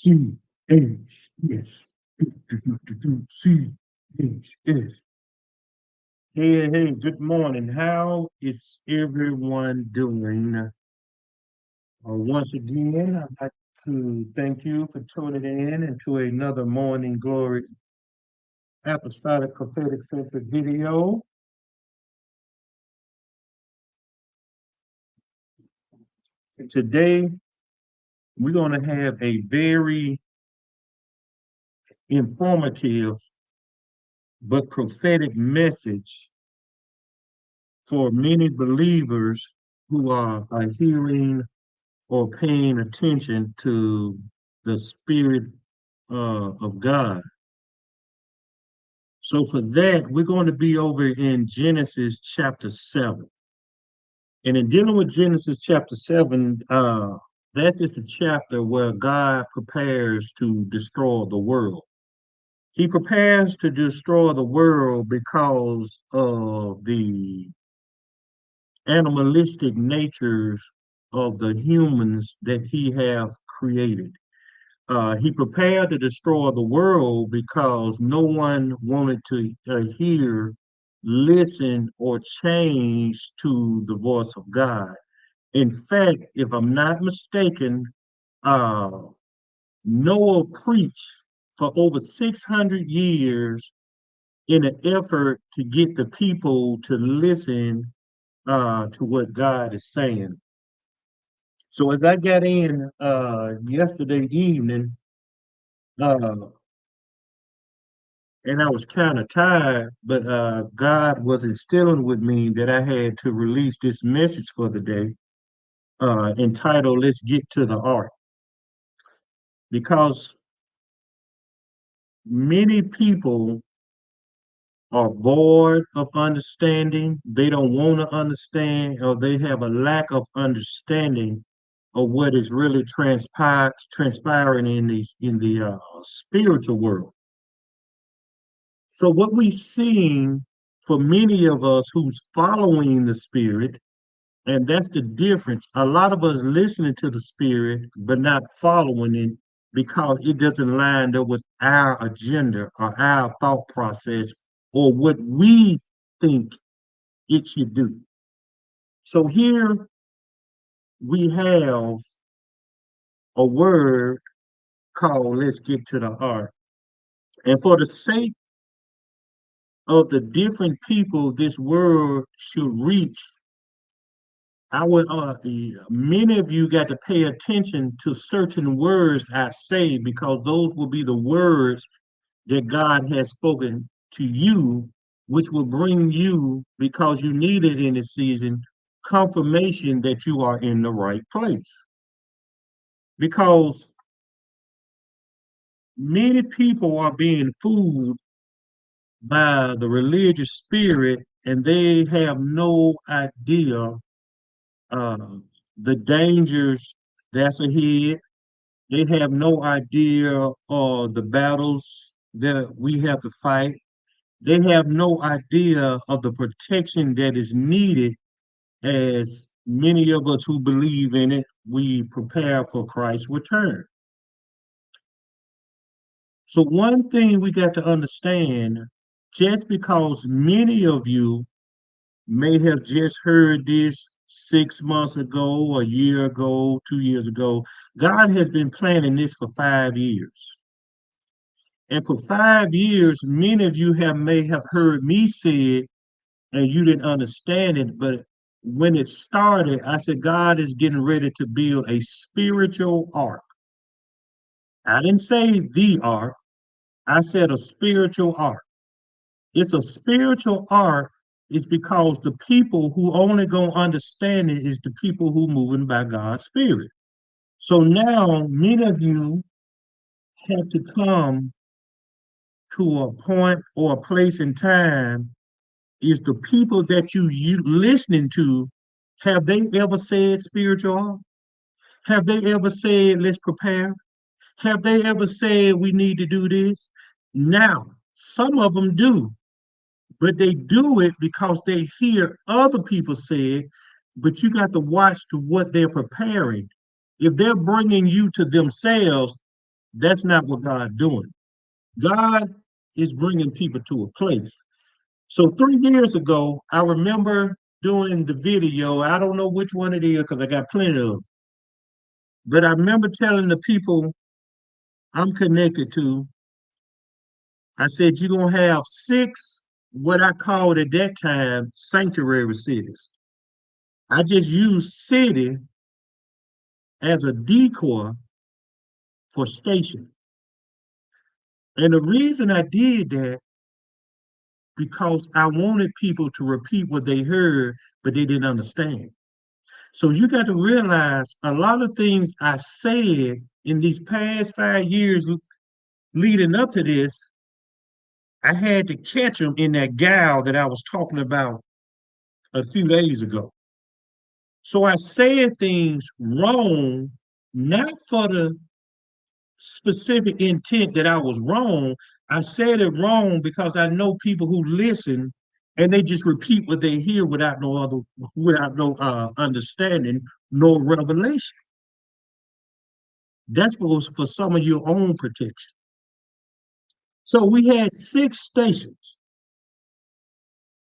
C H S C H S. Hey, good morning. How is everyone doing? Once again, I'd like to thank you for tuning in into another Morning Glory Apostolic Prophetic Centered video. And today, we're going to have a very informative but prophetic message for many believers who are hearing or paying attention to the Spirit of God. So for that, we're going to be over in Genesis chapter 7. And in dealing with Genesis chapter 7, that is the chapter where God prepares to destroy the world. He prepares to destroy the world because of the animalistic natures of the humans that he have created. He prepared to destroy the world because no one wanted to hear, listen, or change to the voice of God. In fact, if I'm not mistaken, uh, Noah preached for over 600 years in an effort to get the people to listen to what God is saying. So as I got in yesterday evening, uh, and I was kind of tired, but God was instilling with me that I had to release this message for the day, entitled "Let's Get to the Ark," because many people are void of understanding. They don't want to understand, or they have a lack of understanding of what is really transpiring in the spiritual world. So what we seen for many of us who's following the Spirit, and that's the difference. A lot of us listening to the Spirit, but not following it because it doesn't line up with our agenda or our thought process or what we think it should do. So here we have a word called "Let's Get to the Ark." And for the sake of the different people this word should reach, many of you got to pay attention to certain words I say because those will be the words that God has spoken to you, which will bring you, because you need it in this season, confirmation that you are in the right place. Because many people are being fooled by the religious spirit and they have no idea uh, the dangers that's ahead. They have no idea of the battles that we have to fight. They have no idea of the protection that is needed as many of us who believe in it, we prepare for Christ's return. So one thing we got to understand, just because many of you may have just heard this 6 months ago, a year ago, 2 years ago, God has been planning this for 5 years. And for 5 years, many of you may have heard me say it and you didn't understand it. But when it started, I said, God is getting ready to build a spiritual ark. I didn't say the ark, I said a spiritual ark. It's a spiritual ark is because the people who only gonna understand it is the people who moving by God's spirit. So now many of you have to come to a point or a place in time is the people that you listening to, have they ever said spiritual? Have they ever said let's prepare? Have they ever said we need to do this? Now, some of them do, but they do it because they hear other people say it, but you got to watch to what they're preparing. If they're bringing you to themselves, That's not what God's doing. God is bringing people to a place. So 3 years ago, I remember doing the video. I don't know which one it is because I got plenty of them. But I remember telling the people I'm connected to, I said, you're going to have six, what I called at that time, sanctuary cities. I just used city as a decoy for station. And the reason I did that, because I wanted people to repeat what they heard, but they didn't understand. So you got to realize a lot of things I said in these past 5 years leading up to this, I had to catch them in that gal that I was talking about a few days ago. So I said things wrong, not for the specific intent that I was wrong. I said it wrong because I know people who listen and they just repeat what they hear without no understanding, no revelation. That's for some of your own protection. So we had six stations.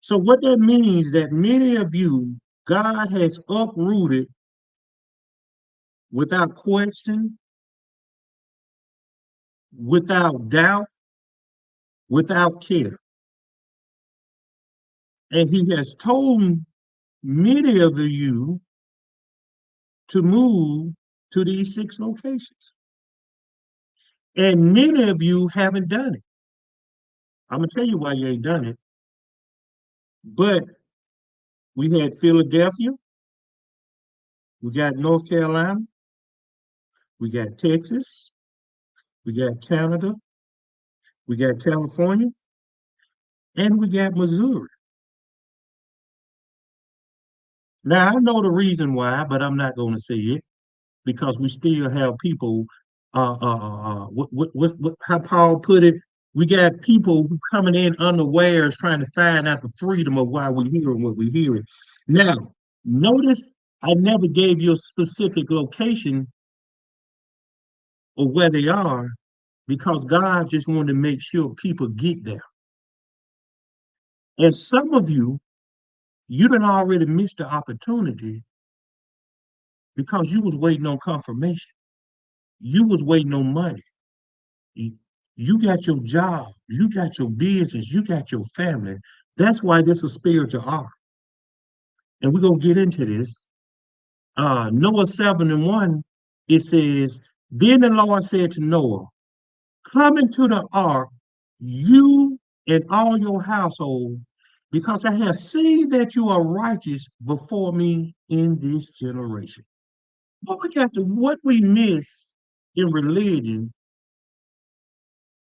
So what that means that many of you, God has uprooted without question, without doubt, without care. And he has told many of you to move to these six locations. And many of you haven't done it. I'm going to tell you why you ain't done it. But we had Philadelphia, we got North Carolina, we got Texas, we got Canada, we got California, and we got Missouri. Now, I know the reason why, but I'm not going to say it because we still have people, how Paul put it, we got people who coming in unawares trying to find out the freedom of why we're hearing what we're hearing. Now, notice I never gave you a specific location of where they are because God just wanted to make sure people get there. And some of you done already missed the opportunity because you was waiting on confirmation. You was waiting on money. You, you got your job, you got your business, you got your family. That's why this is spiritual art. And we're gonna get into this. Noah 7:1, it says, then the Lord said to Noah, come into the ark, you and all your household, because I have seen that you are righteous before me in this generation. What we miss in religion,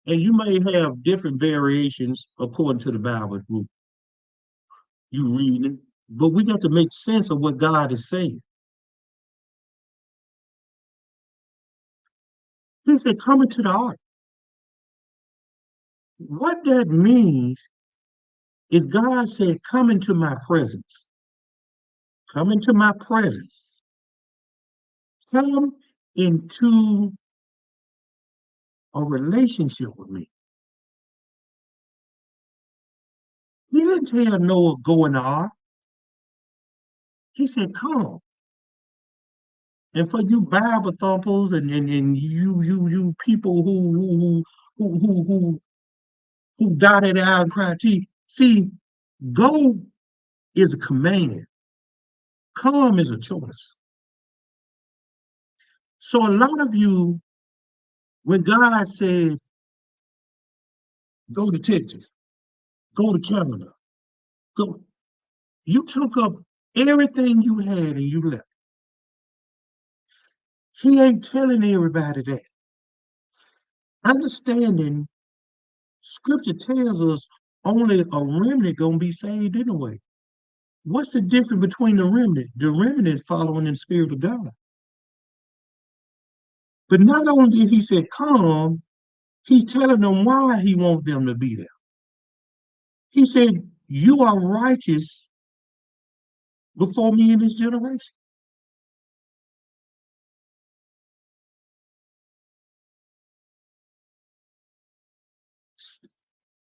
and you may have different variations according to the Bible you reading, but we got to make sense of what God is saying. He said, come into the ark. What that means is God said, come into my presence. Come into my presence. Come into a relationship with me. He didn't tell Noah, go in the ark. He said, come. And for you Bible thumpers and you people who dotted out and cried teeth, see, go is a command. Come is a choice. So a lot of you, when God said, go to Texas, go to Canada, go, you took up everything you had and you left. He ain't telling everybody that. Understanding scripture tells us only a remnant gonna be saved anyway. What's the difference between the remnant? The remnant is following in the spirit of God. But not only did he say come, he's telling them why he wants them to be there. He said, you are righteous before me in this generation.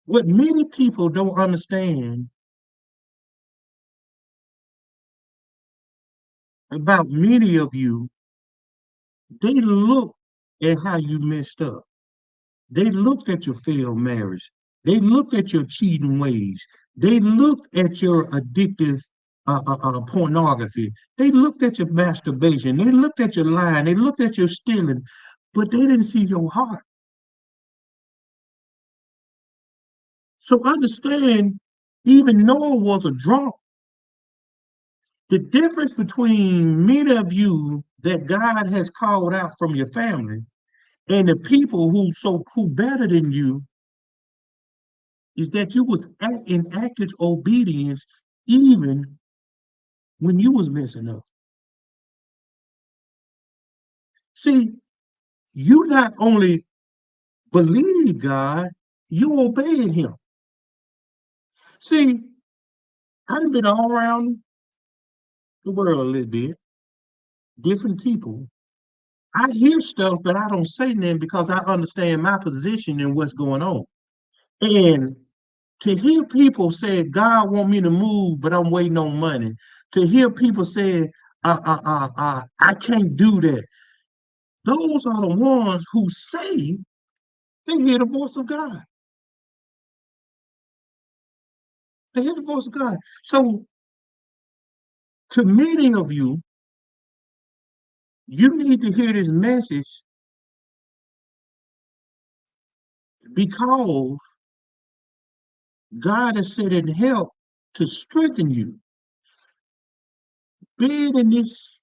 What many people don't understand about many of you, they look at how you messed up. They looked at your failed marriage. They looked at your cheating ways. They looked at your addictive pornography. They looked at your masturbation. They looked at your lying. They looked at your stealing, but they didn't see your heart. So understand, even Noah was a drunk. The difference between many of you that God has called out from your family and the people who better than you is that you was in active obedience even when you was messing up. See, you not only believe God, you obeyed him. See, I've been all around the world a little bit, different people. I hear stuff, but I don't say nothing because I understand my position and what's going on. And to hear people say, God want me to move, but I'm waiting on money. To hear people say, I can't do that. Those are the ones who say they hear the voice of God. They hear the voice of God. So to many of you, you need to hear this message because God has said in help to strengthen you. Being in this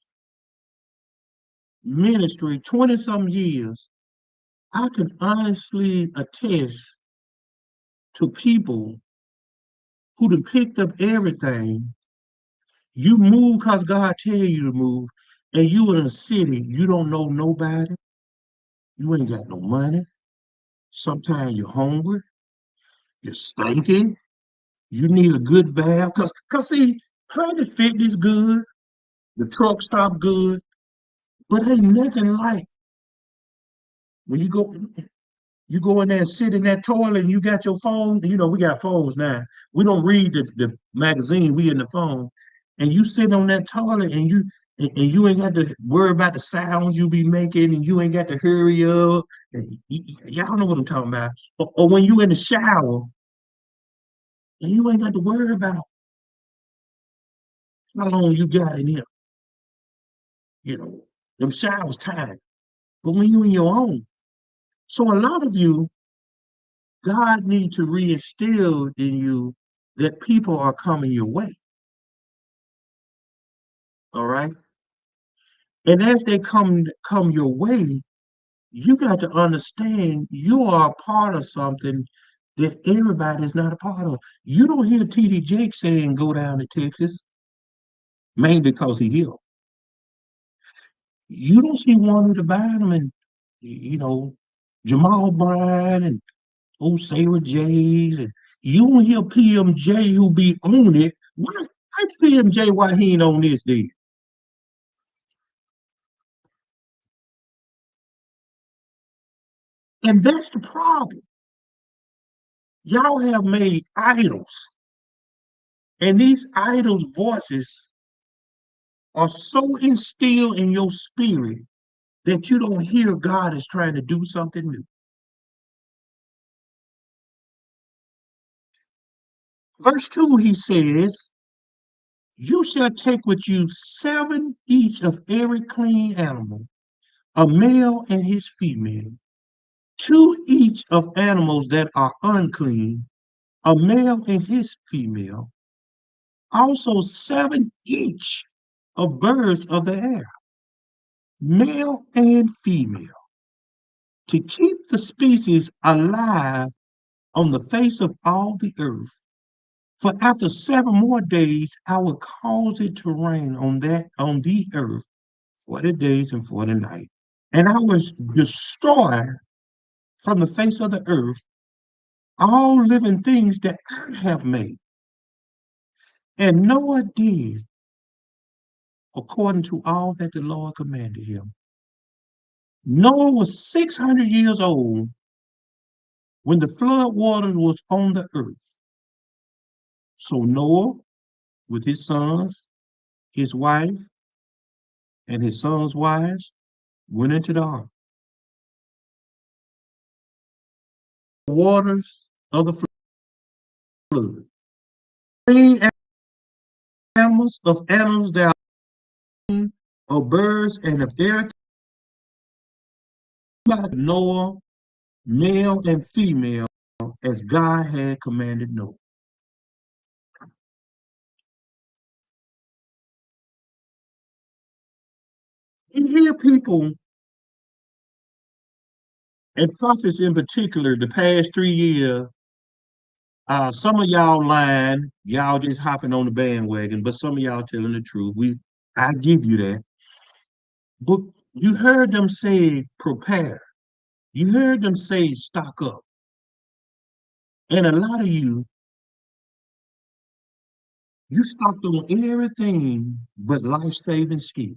ministry 20 some years, I can honestly attest to people who done picked up everything. You move because God tell you to move, and you in a city, you don't know nobody, you ain't got no money. Sometimes you're hungry, you're stinking, you need a good bath. Cause see, Planet Fitness good, the truck stop good, but ain't nothing like when you go in there and sit in that toilet and you got your phone. You know, we got phones now. We don't read the magazine, we in the phone. And you sit on that toilet and you ain't got to worry about the sounds you be making and you ain't got to hurry up. Y'all know what I'm talking about. Or when you in the shower and you ain't got to worry about how long you got in here. You know, them showers time. But when you in your own. So a lot of you, God needs to reinstill in you that people are coming your way. All right. And as they come your way, you got to understand you are a part of something that everybody is not a part of. You don't hear TD Jake saying go down to Texas, mainly because he healed. You don't see one of the bottom and you know, Jamal Bryant and old Sarah J's and you don't hear PMJ who be on it. Why ask PMJ why he ain't on this deal? And that's the problem. Y'all have made idols, and these idols' voices are so instilled in your spirit that you don't hear God is trying to do something new. Verse 2, he says, you shall take with you 7 each of every clean animal, a male and his female, 2 each of animals that are unclean, a male and his female, also 7 each of birds of the air, male and female, to keep the species alive on the face of all the earth. For after 7 more days, I will cause it to rain on the earth 40 days and 40 nights. And I will destroy from the face of the earth all living things that I have made. And Noah did according to all that the Lord commanded him. Noah was 600 years old when the flood waters was on the earth. So Noah, with his sons, his wife, and his sons' wives, went into the ark. Waters of the flood. Clean animals that are of birds and of everything about Noah, male and female, as God had commanded Noah. You hear people and prophets in particular the past 3 years. Some of y'all lying, y'all just hopping on the bandwagon, but some of y'all telling the truth. I give you that. But you heard them say prepare. You heard them say stock up. And a lot of you stocked on everything but life-saving skill.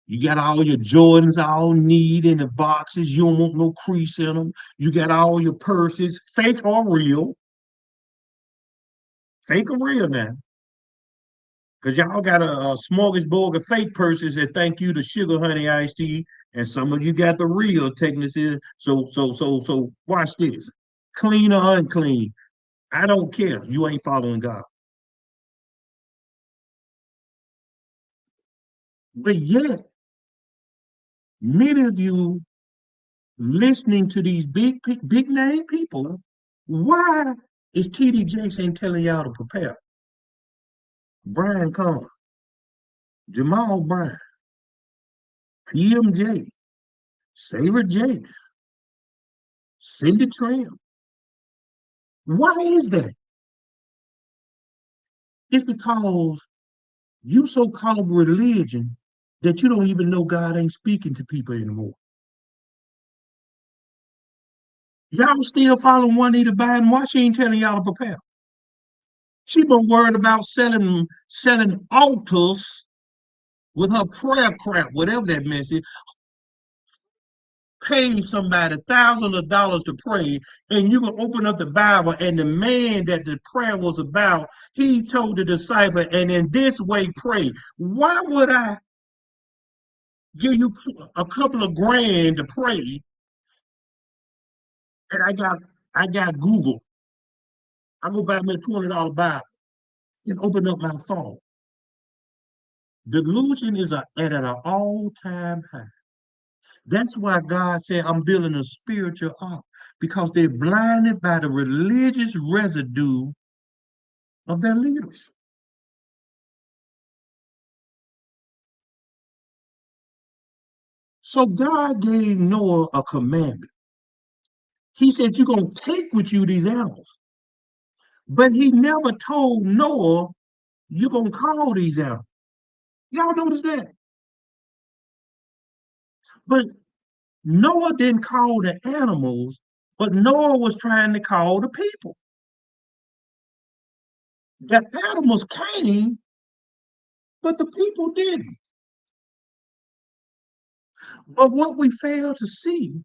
You got all your Jordans all neat in the boxes. You don't want no crease in them. You got all your purses, fake or real. Fake or real now. Because y'all got a smorgasbord of fake purses that thank you to sugar honey iced tea, and some of you got the real techniques. So watch this. Clean or unclean. I don't care. You ain't following God. But yet, many of you listening to these big name people, why is TD Jackson telling y'all to prepare? Brian Conn, Jamal Brown, PMJ, Sarah J, Cindy Trim. Why is that? It's because you so caught up with religion that you don't even know God ain't speaking to people anymore. Y'all still following Juanita Biden. Why she ain't telling y'all to prepare? She been worried about selling altars with her prayer crap, whatever that means. Pay somebody thousands of dollars to pray, and you can open up the Bible, and the man that the prayer was about, he told the disciple, and in this way pray. Why would I give you a couple of grand to pray, and I got Google? I go buy me a $20 Bible and open up my phone. Delusion is at an all-time high. That's why God said, I'm building a spiritual ark, because they're blinded by the religious residue of their leaders. So God gave Noah a commandment. He said, you're going to take with you these animals. But he never told Noah, you're going to call these animals. Y'all notice that? But Noah didn't call the animals, but Noah was trying to call the people. The animals came, but the people didn't. But what we fail to see,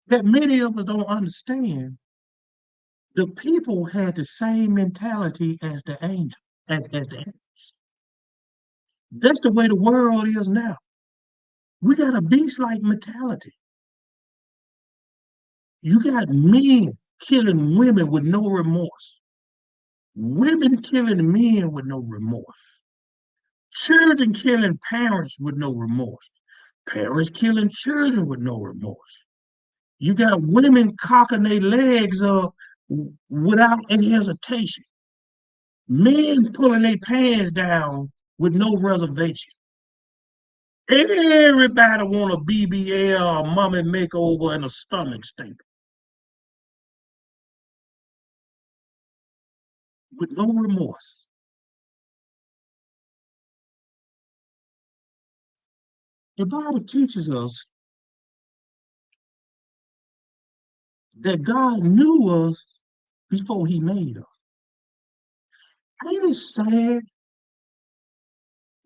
that many of us don't understand, the people had the same mentality as the angel, as the angels. That's the way the world is now. We got a beast-like mentality. You got men killing women with no remorse. Women killing men with no remorse. Children killing parents with no remorse. Parents killing children with no remorse. You got women cocking their legs up without any hesitation. Men pulling their pants down with no reservation. Everybody want a BBL, a mummy makeover, and a stomach staple with no remorse. The Bible teaches us that God knew us before he made us. Ain't it sad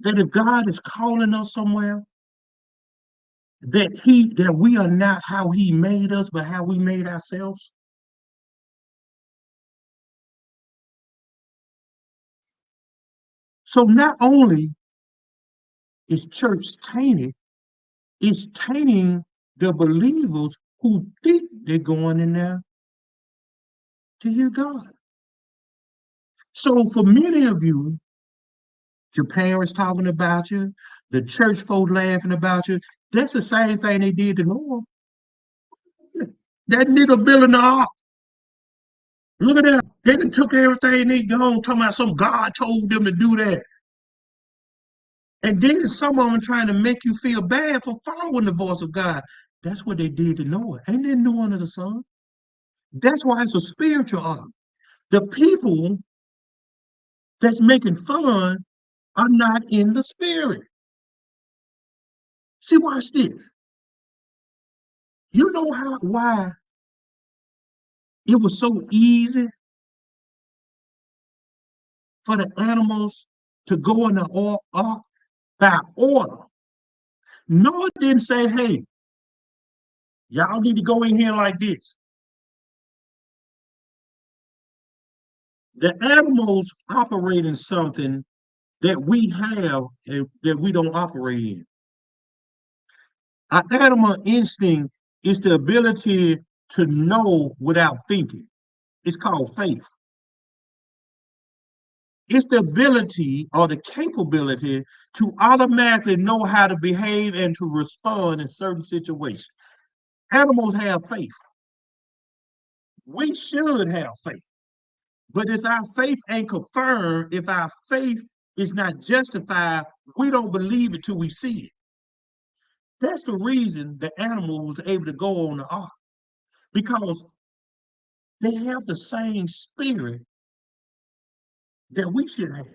that if God is calling us somewhere, that we are not how he made us, but how we made ourselves. So not only is church tainted, it's tainting the believers who think they're going in there to hear God. So for many of you, your parents talking about you, the church folk laughing about you, that's the same thing they did to Noah. That nigga building the ark. Look at that. They done took everything they gone, talking about some God told them to do that. And then some of them trying to make you feel bad for following the voice of God. That's what they did to Noah. Ain't there new under the sun? That's why it's a spiritual ark. The people that's making fun are not in the spirit. See, watch this. You know how why it was so easy for the animals to go in the ark by order. Noah didn't say, hey, y'all need to go in here like this. The animals operate in something that we have and that we don't operate in. Our animal instinct is the ability to know without thinking. It's called faith. It's the ability or the capability to automatically know how to behave and to respond in certain situations. Animals have faith. We should have faith. But if our faith ain't confirmed, if our faith is not justified, we don't believe it till we see it. That's the reason the animal was able to go on the ark because they have the same spirit that we should have.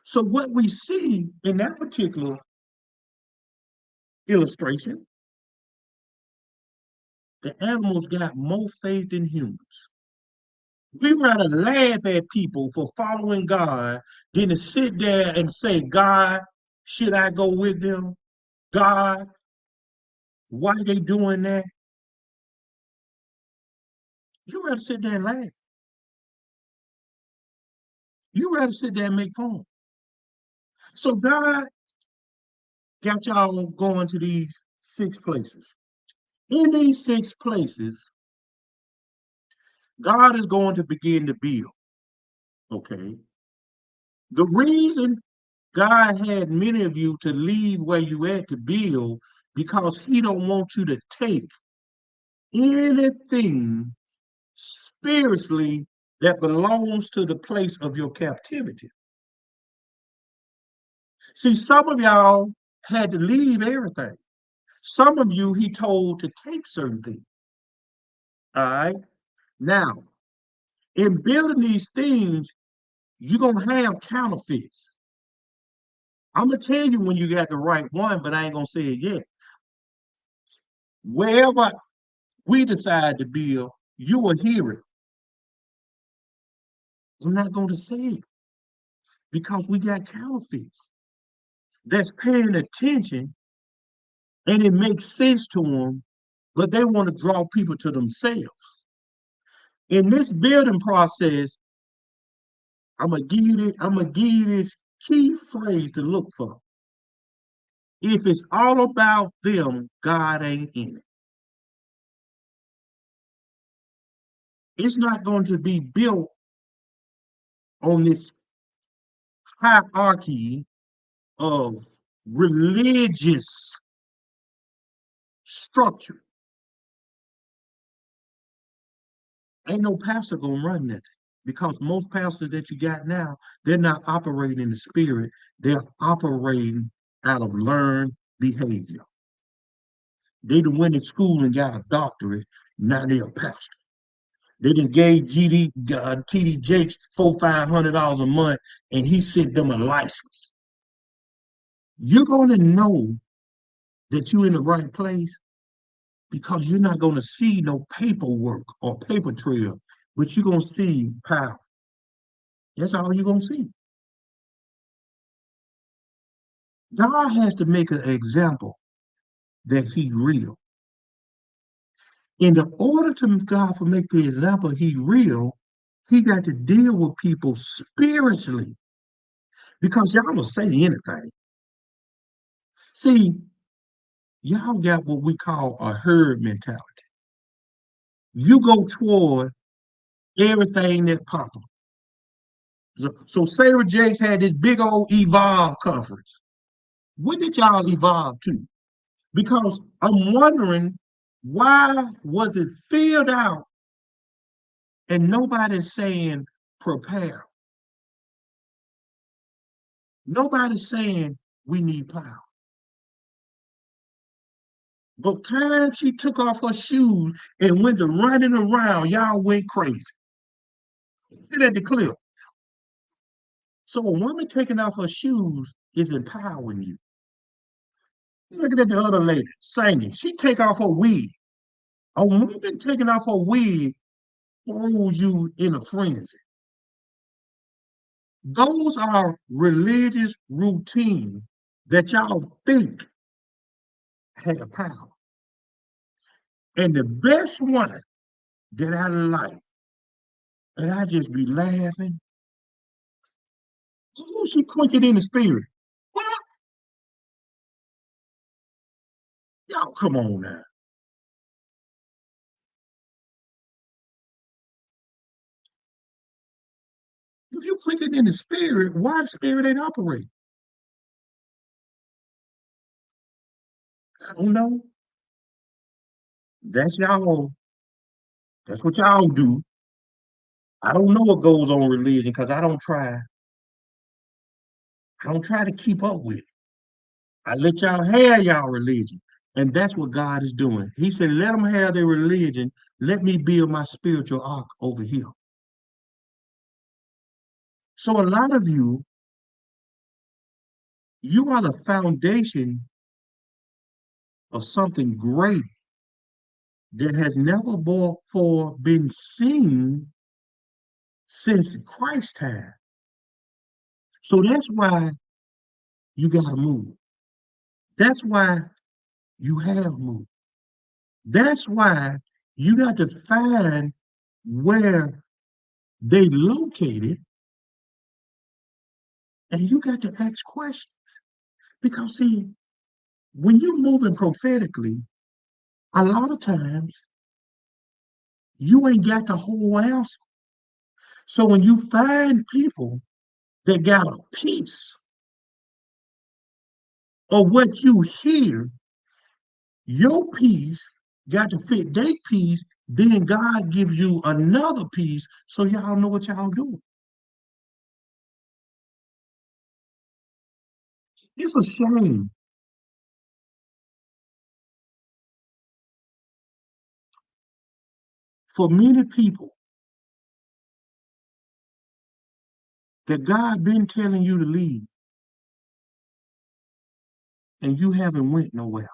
So, what we see in that particular illustration, the animals got more faith than humans. We rather laugh at people for following God than to sit there and say, God, should I go with them? God, why they doing that? You rather sit there and laugh. You rather sit there and make fun. So God got y'all going to these 6 places. In these 6 places, God is going to begin to build. Okay. The reason God had many of you to leave where you at to build because He don't want you to take anything spiritually that belongs to the place of your captivity. See, some of y'all had to leave everything. Some of you He told to take certain things. All right. Now, in building these things, you're gonna have counterfeits. I'm gonna tell you when you got the right one, but I ain't gonna say it yet. Wherever we decide to build, you will hear it. I'm not gonna say it because we got counterfeits that's paying attention and it makes sense to them, but they want to draw people to themselves. In this building process, I'm gonna give you this key phrase to look for. If it's all about them, God ain't in it. It's not going to be built on this hierarchy of religious structure. Ain't no pastor gonna run that because most pastors that you got now, they're not operating in the spirit, they're operating out of learned behavior. They done went to school and got a doctorate, now they're a pastor. They just gave TD Jakes $400-500 a month, and he sent them a license. You're gonna know that you're in the right place because you're not gonna see no paperwork or paper trail, but you're gonna see power. That's all you're gonna see. God has to make an example that he real. In the order to God for make the example he real, he got to deal with people spiritually because y'all will say anything. See, y'all got what we call a herd mentality. You go toward everything that pops up. So Sarah Jakes had this big old Evolve conference. What did y'all evolve to? Because I'm wondering why was it filled out and nobody's saying prepare. Nobody's saying we need power. But time she took off her shoes and went to running around, y'all went crazy. Sit at the clip. So a woman taking off her shoes is empowering you. Looking at the other lady singing. She take off her wig. A woman taking off her wig throws you in a frenzy. Those are religious routines that y'all think have power. And the best one that I like, and I just be laughing, oh, she quicker in the spirit. What? Y'all come on now. If you quicker in the spirit, why the spirit ain't operate? I don't know. That's y'all. That's what y'all do. I don't know what goes on in religion because I don't try. I don't try to keep up with it. I let y'all have y'all religion. And that's what God is doing. He said, let them have their religion. Let me build my spiritual ark over here. So a lot of you are the foundation of something great that has never before been seen since Christ's time. So that's why you got to move. That's why you have moved. That's why you got to find where they located and you got to ask questions. Because, see, when you're moving prophetically, a lot of times you ain't got the whole answer. So when you find people that got a piece of what you hear, your piece got to fit their piece, then God gives you another piece so y'all know what y'all doing. It's a shame for many people that God been telling you to leave and you haven't went nowhere.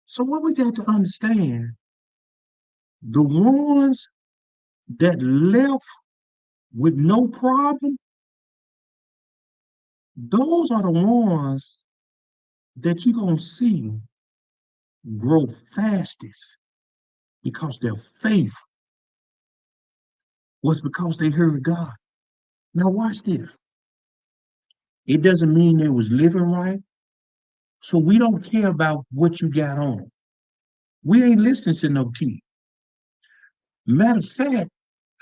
So what we got to understand, the ones that left with no problem, those are the ones that you're going to see grow fastest because their faith was because they heard God. Now watch this. It doesn't mean they was living right. So we don't care about what you got on. We ain't listening to no tea. Matter of fact,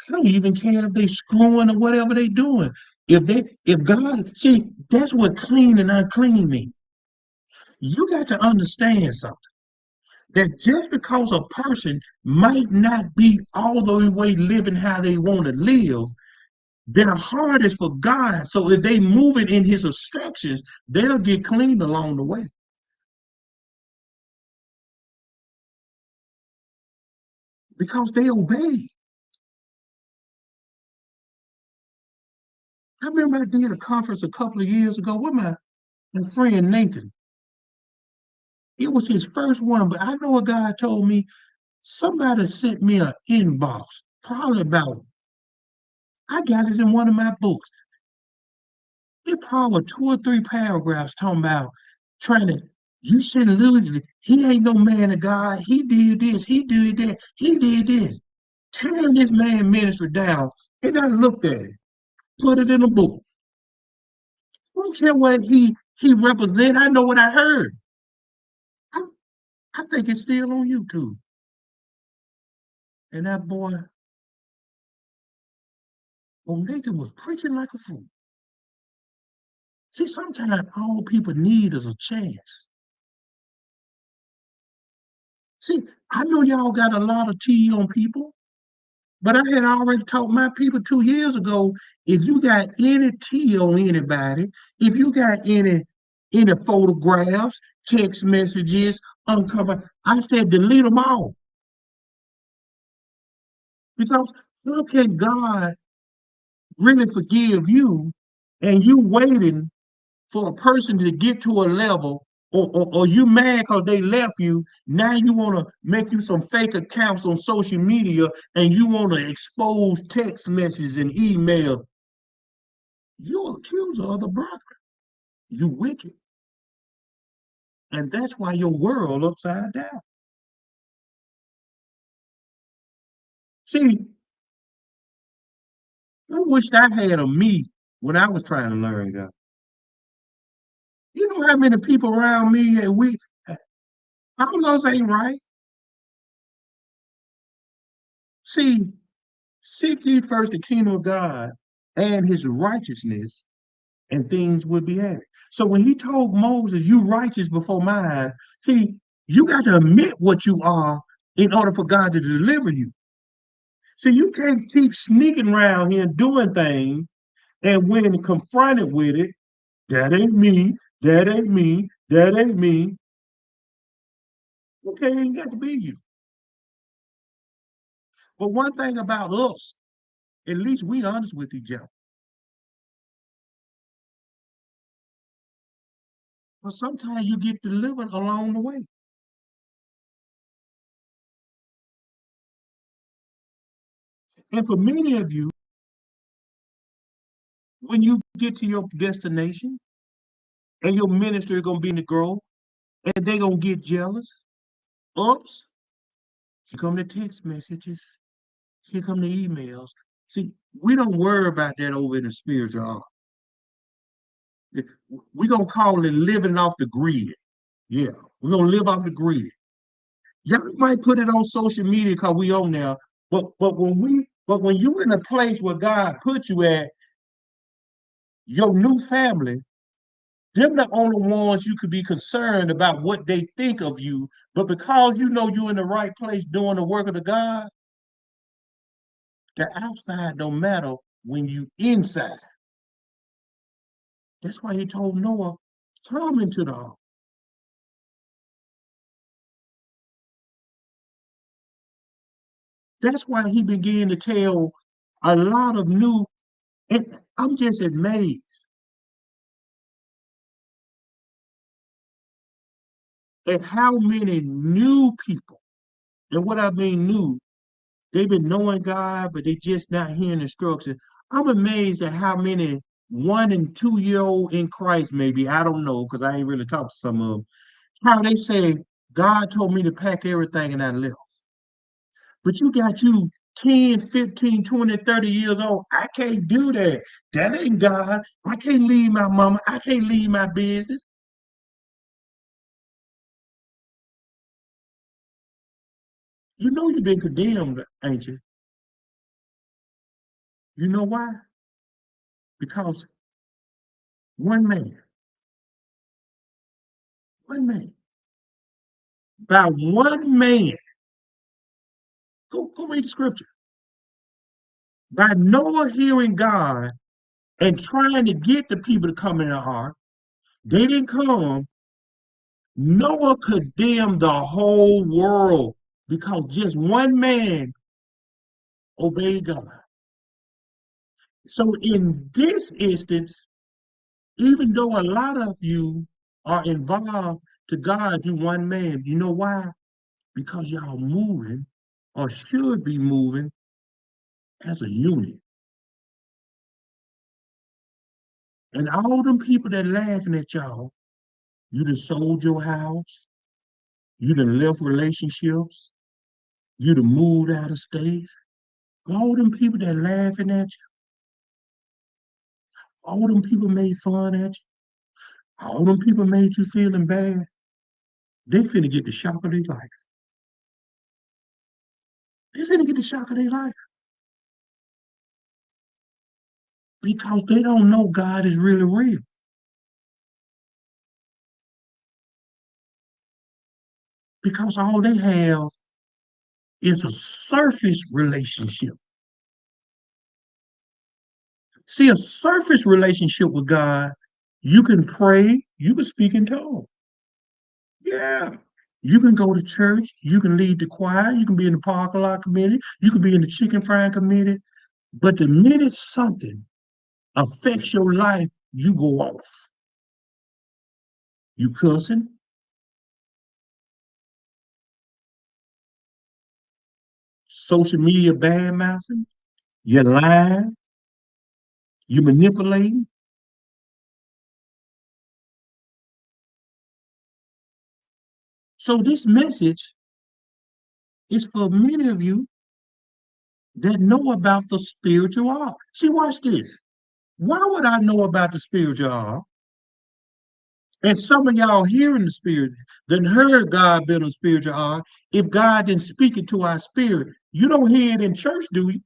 I don't even care if they screwing or whatever they doing. If God, see, that's what clean and unclean mean. You got to understand something. That just because a person might not be all the way living how they want to live, their heart is for God. So if they move it in his instructions, they'll get clean along the way because they obey. I remember I did a conference a couple of years ago with my friend Nathan. It was his first one, but I know a guy told me somebody sent me an inbox. probably about, I got it in one of my books. It probably two or three paragraphs talking about trying to, you shouldn't lose it. He ain't no man of God. He did this, he did that, he did this. Tearing this man ministry down. And I looked at it, put it in a book. I don't care what he represent. I know what I heard. I, I think it's still on YouTube. And that boy, old Nathan was preaching like a fool. See, sometimes all people need is a chance. See, I know y'all got a lot of tea on people, but I had already taught my people 2 years ago, if you got any tea on anybody, if you got any photographs, text messages, uncover, I said delete them all. Because how can God really forgive you and you waiting for a person to get to a level, or you mad because they left you, now you want to make you some fake accounts on social media and you want to expose text messages and email. You're accuser of the brother. You wicked. And that's why your world upside down. See, I wished I had a me when I was trying to learn God. You know how many people around me and all those ain't right. See, seek ye first the kingdom of God and his righteousness, and things would be added. So when he told Moses, you righteous before my eyes, see, you got to admit what you are in order for God to deliver you. So you can't keep sneaking around here doing things, and when confronted with it, that ain't me, that ain't me, that ain't me. Okay, ain't got to be you. But one thing about us, at least we honest with each other. But sometimes you get delivered along the way. And for many of you, when you get to your destination and your ministry is gonna be in the growth, and they gonna get jealous. Oops, here come the text messages, here come the emails. See, we don't worry about that over in the spiritual arm. We gonna call it living off the grid. Yeah, we're gonna live off the grid. Y'all might put it on social media because we on there, but when you in a place where God put you at, your new family, them the only ones you could be concerned about what they think of you. But because you know you're in the right place doing the work of the God, the outside don't matter when you inside. That's why he told Noah, come into the ark. That's why he began to tell a lot of new, and I'm just amazed at how many new people, and what I mean new, they've been knowing God, but they just not hearing instruction. I'm amazed at how many 1 and 2 year old in Christ, maybe, I don't know, because I ain't really talked to some of them, how they say, God told me to pack everything and I left. But you got you 10, 15, 20, 30 years old. I can't do that. That ain't God. I can't leave my mama. I can't leave my business. You know you've been condemned, ain't you? You know why? Because one man, one man, by one man, go read the scripture. By Noah hearing God and trying to get the people to come in the ark, they didn't come. Noah condemned the whole world because just one man obeyed God. So in this instance, even though a lot of you are involved to God, you one man, you know why? Because y'all moving or should be moving as a unit. And all them people that laughing at y'all, you done sold your house, you done left relationships, you done moved out of state. All them people that laughing at you, all them people made fun at you, all them people made you feeling bad. They finna get the shock of their life. They finna get the shock of their life because they don't know God is really real. Because all they have is a surface relationship. See, a surface relationship with God, you can pray, you can speak in tongues. Yeah. You can go to church, you can lead the choir, you can be in the parking lot committee, you can be in the chicken frying committee. But the minute something affects your life, you go off. You cussing, social media bad mouthing, you're lying, you manipulating. So this message is for many of you that know about the spiritual art. See, watch this. Why would I know about the spiritual art? And some of y'all hearing the spirit, then heard God build a spiritual art. If God didn't speak it to our spirit, you don't hear it in church, do you?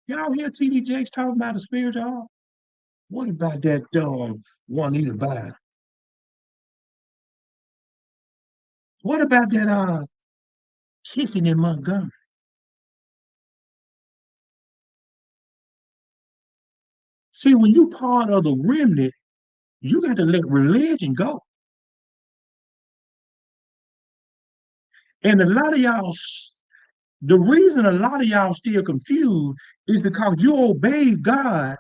Y'all hear TD Jakes talking about the spiritual art? What about that Juanita Bynum? What about that Tiffany Montgomery? See, when you part of the remnant, you got to let religion go. And a lot of y'all, the reason a lot of y'all still confused is because you obey God,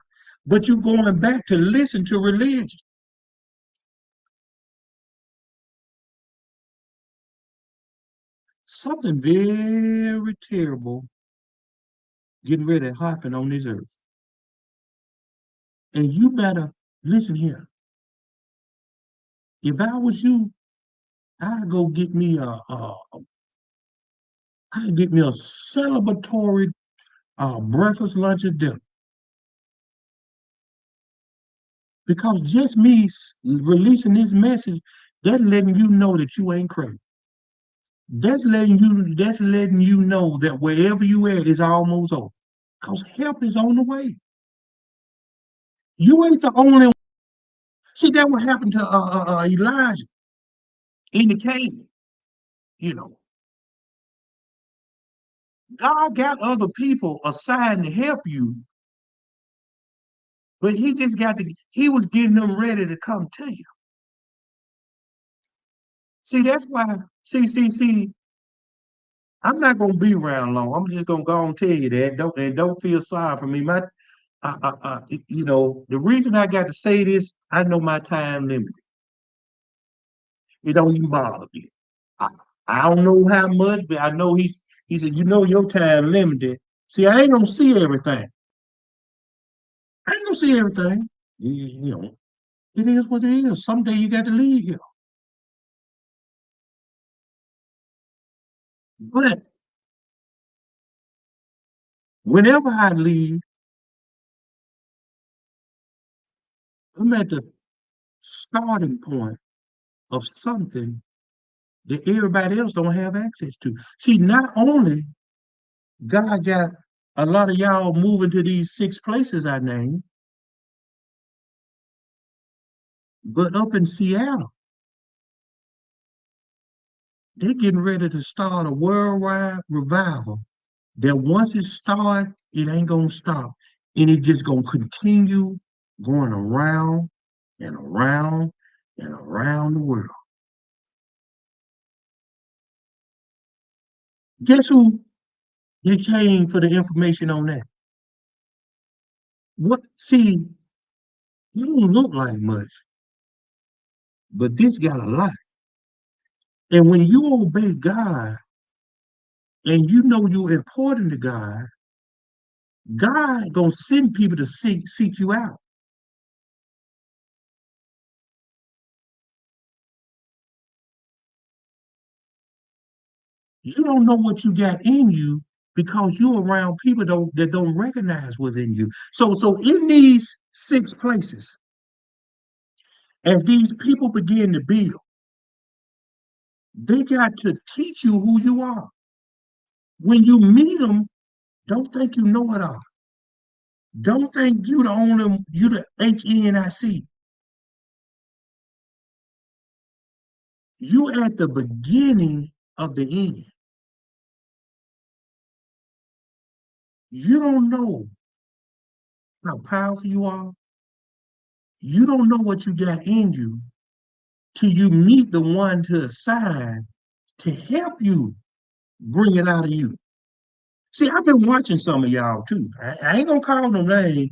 but you going back to listen to religion. Something very terrible getting ready to happen on this earth. And you better listen here. If I was you, I'd go get me I'd get me a celebratory breakfast, lunch, and dinner. Because just me releasing this message, that's letting you know that you ain't crazy. That's letting you know that wherever you at is almost over. Because help is on the way. You ain't the only one. See, that what happened to Elijah in the cave. You know, God got other people assigned to help you, but he was getting them ready to come to you. See, that's why, see, I'm not gonna be around long. I'm just gonna go and tell you that. Don't feel sorry for me. The reason I got to say this, I know my time limited. It don't even bother me. I, I don't know how much, but I know he said, your time limited. See, I ain't gonna see everything. I ain't gonna see everything. It is what it is. Someday you got to leave here. But whenever I leave, I'm at the starting point of something that everybody else don't have access to. See, not only God got a lot of y'all moving to these 6 places I named, but up in Seattle, they're getting ready to start a worldwide revival that once it starts, it ain't gonna stop. And it just gonna continue going around and around and around the world. Guess who they came for the information on that? What see, you don't look like much, but this got a lot. And when you obey God and you know you're important to God, God gonna send people to seek you out. You don't know what you got in you because you're around people that don't recognize what's in you. So in these six places, as these people begin to build, they got to teach you who you are. When you meet them, don't think you know it all. Don't think you the only you the HNIC. You at the beginning of the end. You don't know how powerful you are. You don't know what you got in you till you meet the one to assign to help you bring it out of you. See, I've been watching some of y'all too. I ain't gonna call no name.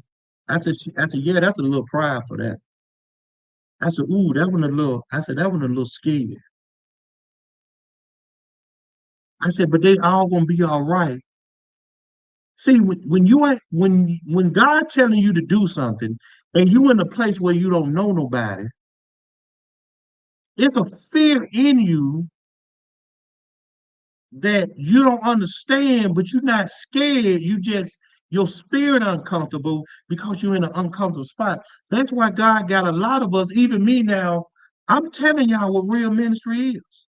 I said, yeah, that's a little pride for that. I said, ooh, that one a little. I said that one a little scared. I said, but they all gonna be all right. See, when you ain't when God telling you to do something, and you in a place where you don't know nobody, it's a fear in you that you don't understand, but you're not scared. You just your spirit uncomfortable because you're in an uncomfortable spot. That's why God got a lot of us, even me now. I'm telling y'all what real ministry is.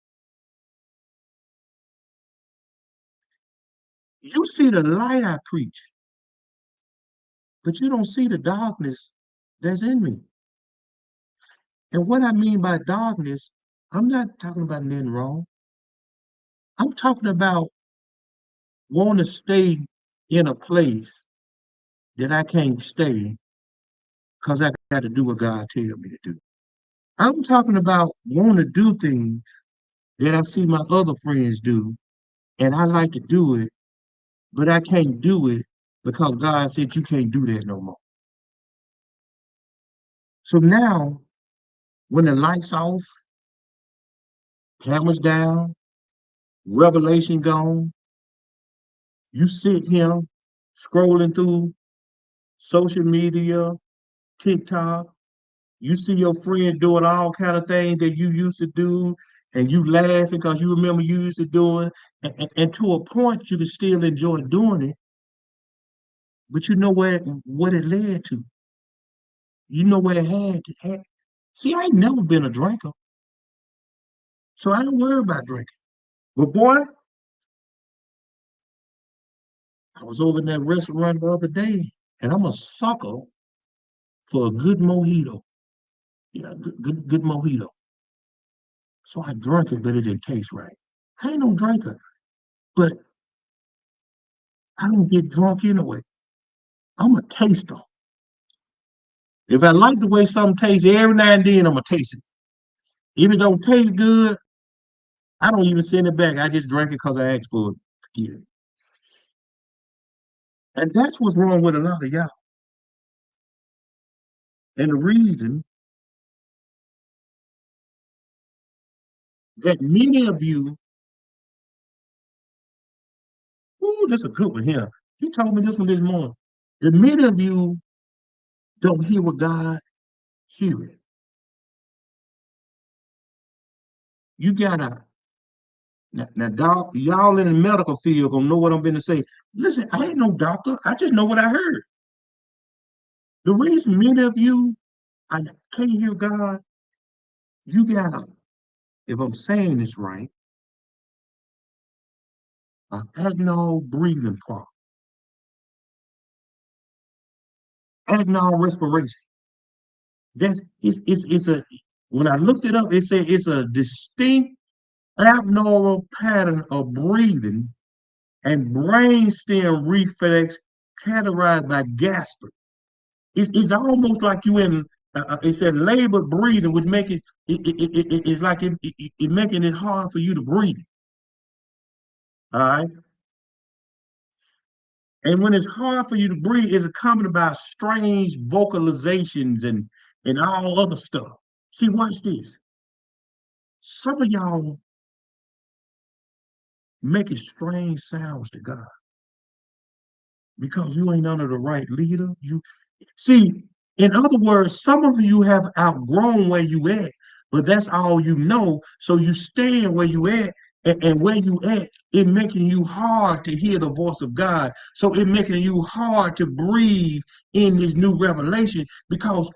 You see the light I preach, but you don't see the darkness that's in me. And what I mean by darkness, I'm not talking about nothing wrong. I'm talking about want to stay in a place that I can't stay because I got to do what God tell me to do. I'm talking about want to do things that I see my other friends do, and I like to do it, but I can't do it because God said you can't do that no more. So now, when the lights off, cameras down, revelation gone, you sit here scrolling through social media, TikTok. You see your friend doing all kind of things that you used to do, and you laughing because you remember you used to do it. And to a point, you can still enjoy doing it, but you know where what it led to. You know where it had. See, I ain't never been a drinker, so I don't worry about drinking. But boy, I was over in that restaurant the other day, and I'm a sucker for a good mojito. Yeah, good mojito. So I drank it, but it didn't taste right. I ain't no drinker, but I don't get drunk anyway. I'm a taster. If I like the way something tastes, every now and then I'm gonna taste it. If it don't taste good, I don't even send it back. I just drink it because I asked for it to get it. And that's what's wrong with a lot of y'all. And the reason that many of you, ooh, that's a good one here. He told me this one this morning. That many of you don't hear what God hearing. You gotta now doc, y'all in the medical field gonna know what I'm gonna say. Listen, I ain't no doctor. I just know what I heard. The reason many of you I can't hear God, you gotta, if I'm saying this right, an abnormal breathing problem, abnormal respiration. That's it's a when I looked it up, it said it's a distinct abnormal pattern of breathing and brainstem reflex characterized by gasping. It's almost like you in it said labored breathing, which make it's like it making it hard for you to breathe. All right. And when it's hard for you to breathe, it's accompanied by strange vocalizations and all other stuff. See, watch this. Some of y'all making strange sounds to God because you ain't under the right leader. You see, in other words, some of you have outgrown where you at, but that's all you know. So you staying where you at, and where you at, it making you hard to hear the voice of God. So it making you hard to breathe in this new revelation because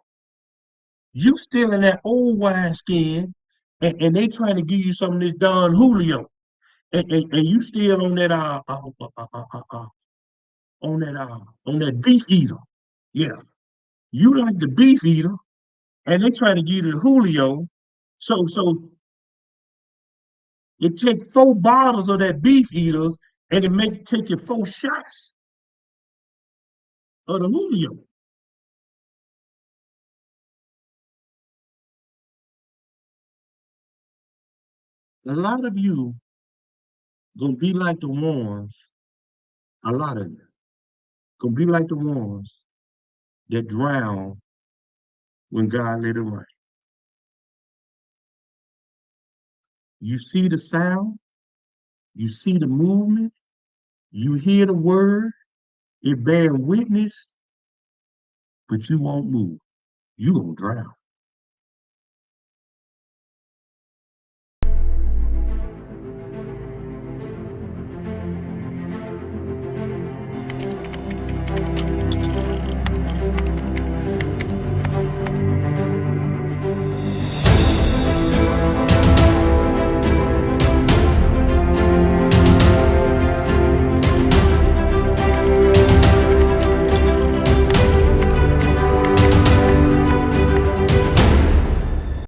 you still in that old wineskin, and they trying to give you some of this Don Julio, and you still on that beef eater. Yeah, you like the beef eater, and they trying to give you the Julio. So it take 4 bottles of that beef eaters, and it make take you 4 shots of the Julio. A lot of you gonna be like the ones. A lot of you gonna be like the ones that drown when God let it rain. You see the sound, you see the movement, you hear the word, it bear witness, but you won't move. You gonna drown.